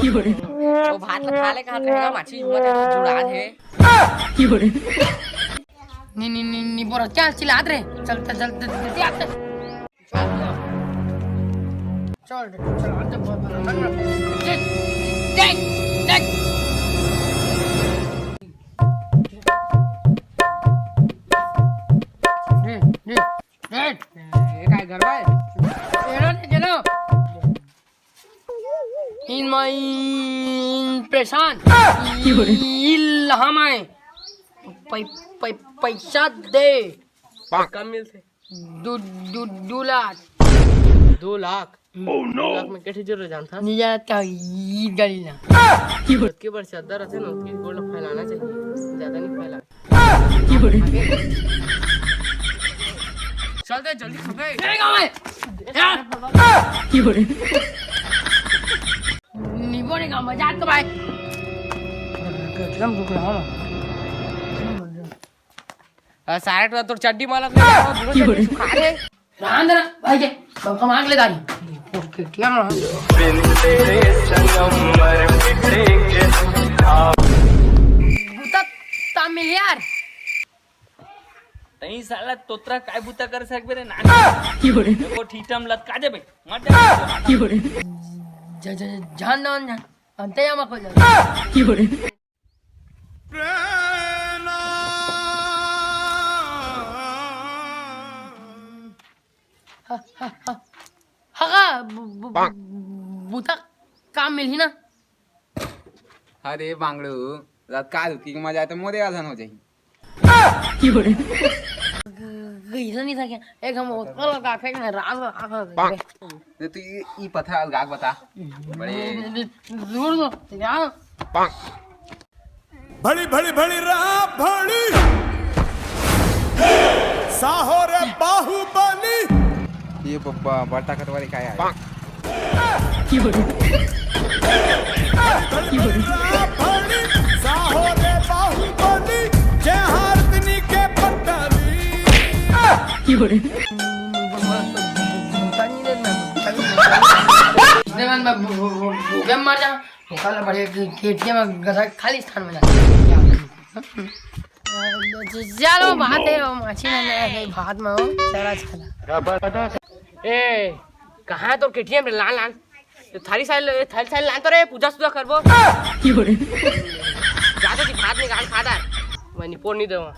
वो भात ला खा ले कहाँ रहेगा माछी मत जुड़ा थे नी बोरा क्या चिल्लात रे चलते चलते जल्दी आते चल चल आते देख देख काय घर भाई चलो इन माय परेशान हम आए पैसा दे कम मिलते 2 लाख 2 लाख Oh no! 2 लाख में कैसे जरूर जानता नहीं जाता ईद गाड़ी ना के बार चादर रहते ना उसकी गोल्ड फैलाना चाहिए ज्यादा नहीं फैला चलते जल्दी खपे निबोनेगा मजाक तो भाई सारे तो तोर चड्डी मालत ले खा रे रांद ना भाई के कम आग ले गाड़ी क्या ना बुता तामिल यार तई साला तोतरा काय बुता कर सकबे रे ना देखो ठीटम लत का दे भाई मत जान ना जान अंते या मको जा हगा बुता काम मिली ना अरे बांगड़ू का दुखी की मजा तो मोदे आधन हो जाई गई नहीं था क्या एक हम कल का फेंक ना रात तो तू ई पता गाग बता बड़े दूर दो यार भली भली भली राह भली साहो रे बाहुबली ये पप्पा बड़ता कटवारी काय आहे साहो रे बाहुबली जय हारतनी के पट्टली भूखे मर जा कल बड़े केटीएम में गधा खाली स्थान में जा चलो बात है माछी ने भात में हो चला चला ए कहां तो केटीएम रे लान लान थाली साइल लान तो रे पूजा सुजा करबो जा तो भात निकाल खा दे मैं निपोर नहीं देवा